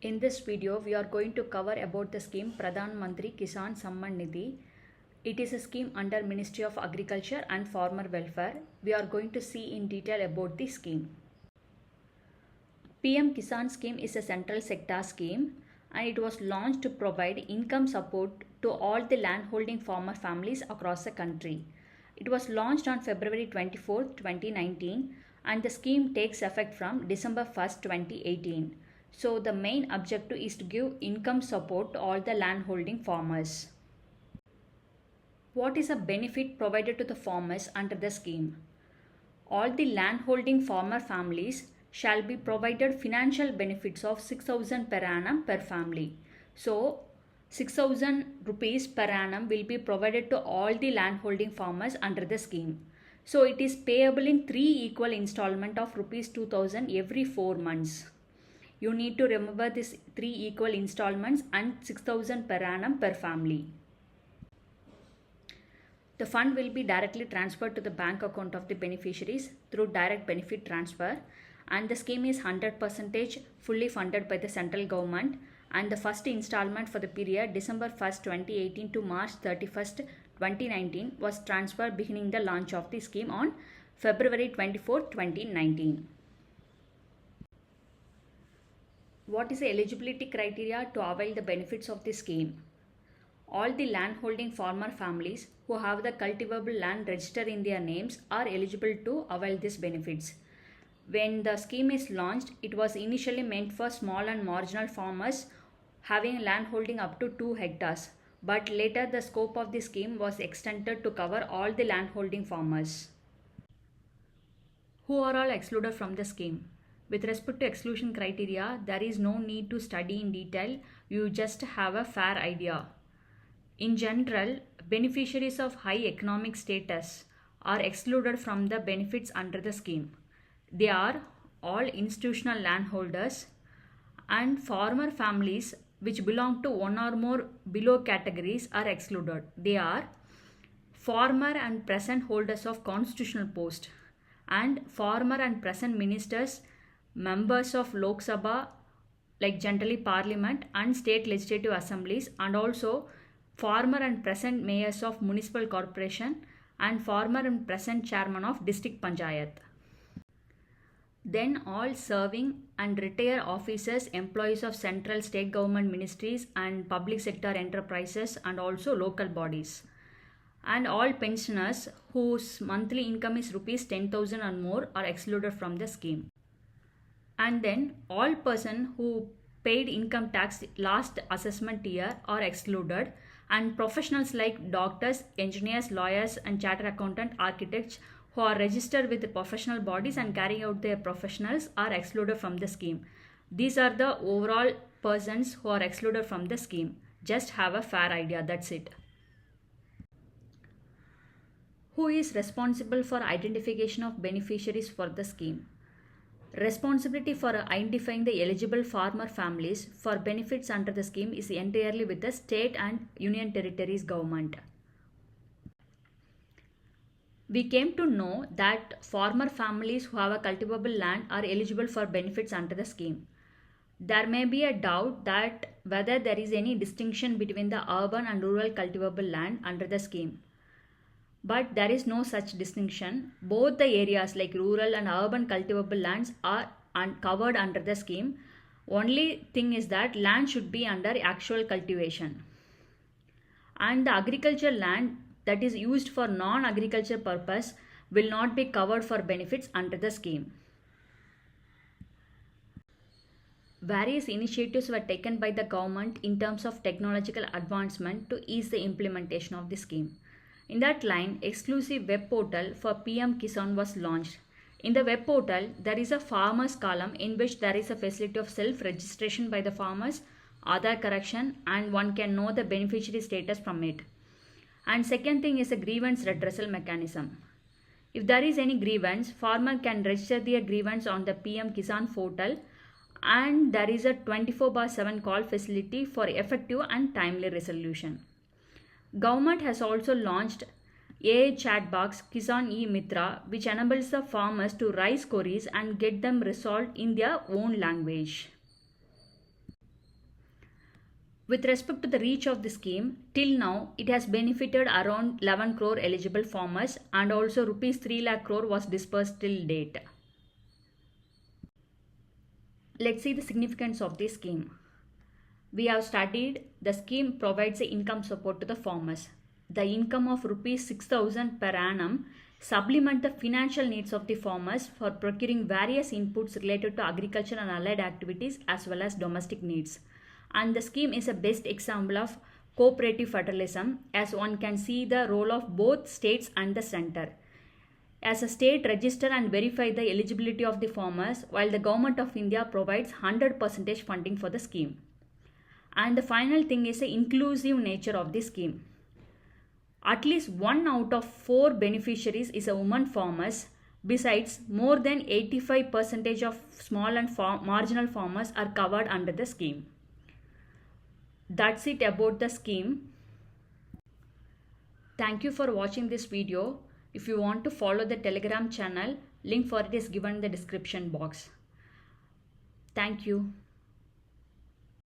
In this video, we are going to cover about the scheme Pradhan Mantri Kisan Samman Nidhi. It is a scheme under Ministry of Agriculture and Farmer Welfare. We are going to see in detail about the scheme. PM Kisan scheme is a central sector scheme and it was launched to provide income support to all the landholding farmer families across the country. It was launched on February 24, 2019 and the scheme takes effect from December 1st, 2018. So the main objective is to give income support to all the landholding farmers. What is a benefit provided to the farmers under the scheme? All the landholding farmer families shall be provided financial benefits of 6,000 per annum per family. So 6,000 rupees per annum will be provided to all the landholding farmers under the scheme. So it is payable in 3 equal installment of rupees 2,000 every 4 months. You need to remember this 3 equal installments and 6,000 per annum per family. The fund will be directly transferred to the bank account of the beneficiaries through direct benefit transfer, and the scheme is 100% fully funded by the central government, and the first installment for the period December 1st, 2018 to March 31st, 2019 was transferred beginning the launch of the scheme on February 24, 2019. What is the eligibility criteria to avail the benefits of the scheme? All the landholding farmer families who have the cultivable land registered in their names are eligible to avail these benefits. When the scheme is launched, it was initially meant for small and marginal farmers having land holding up to 2 hectares. But later the scope of the scheme was extended to cover all the landholding farmers. Who are all excluded from the scheme? With respect to exclusion criteria, there is no need to study in detail, you just have a fair idea. In general, beneficiaries of high economic status are excluded from the benefits under the scheme. They are all institutional landholders and farmer families which belong to one or more below categories are excluded. They are former and present holders of constitutional post and former and present ministers, members of Lok Sabha, like generally Parliament and state legislative assemblies, and also former and present mayors of municipal corporation and former and present chairman of district panchayat. Then all serving and retired officers, employees of central state government ministries and public sector enterprises and also local bodies. And all pensioners whose monthly income is rupees 10,000 and more are excluded from the scheme. And then all persons who paid income tax last assessment year are excluded, and professionals like doctors, engineers, lawyers and chartered accountant, architects who are registered with the professional bodies and carrying out their professionals are excluded from the scheme. These are the overall persons who are excluded from the scheme. Just have a fair idea, that's it. Who is responsible for identification of beneficiaries for the scheme? Responsibility for identifying the eligible farmer families for benefits under the scheme is entirely with the state and union territories government. We came to know that farmer families who have a cultivable land are eligible for benefits under the scheme. There may be a doubt that whether there is any distinction between the urban and rural cultivable land under the scheme. But there is no such distinction. Both the areas like rural and urban cultivable lands are covered under the scheme. Only thing is that land should be under actual cultivation. And the agricultural land that is used for non-agriculture purpose will not be covered for benefits under the scheme. Various initiatives were taken by the government in terms of technological advancement to ease the implementation of the scheme. In that line, exclusive web portal for PM Kisan was launched. In the web portal, there is a farmers column in which there is a facility of self-registration by the farmers, Aadhaar correction, and one can know the beneficiary status from it. And second thing is a grievance redressal mechanism. If there is any grievance, farmer can register their grievance on the PM Kisan portal, and there is a 24/7 call facility for effective and timely resolution. Government has also launched AI chat box Kisan e-Mitra, which enables the farmers to raise queries and get them resolved in their own language. With respect to the reach of the scheme, till now it has benefited around 11 crore eligible farmers and also rupees 3 lakh crore was disbursed till date. Let's see the significance of this scheme. We have studied the scheme provides income support to the farmers. The income of rupees 6,000 per annum supplement the financial needs of the farmers for procuring various inputs related to agriculture and allied activities as well as domestic needs. And the scheme is a best example of cooperative federalism, as one can see the role of both states and the center. As a state register and verify the eligibility of the farmers, while the government of India provides 100% funding for the scheme. And the final thing is the inclusive nature of the scheme. At least 1 out of 4 beneficiaries is a woman farmers. Besides, more than 85% of small and marginal farmers are covered under the scheme. That's it about the scheme. Thank you for watching this video. If you want to follow the Telegram channel, link for it is given in the description box. Thank you.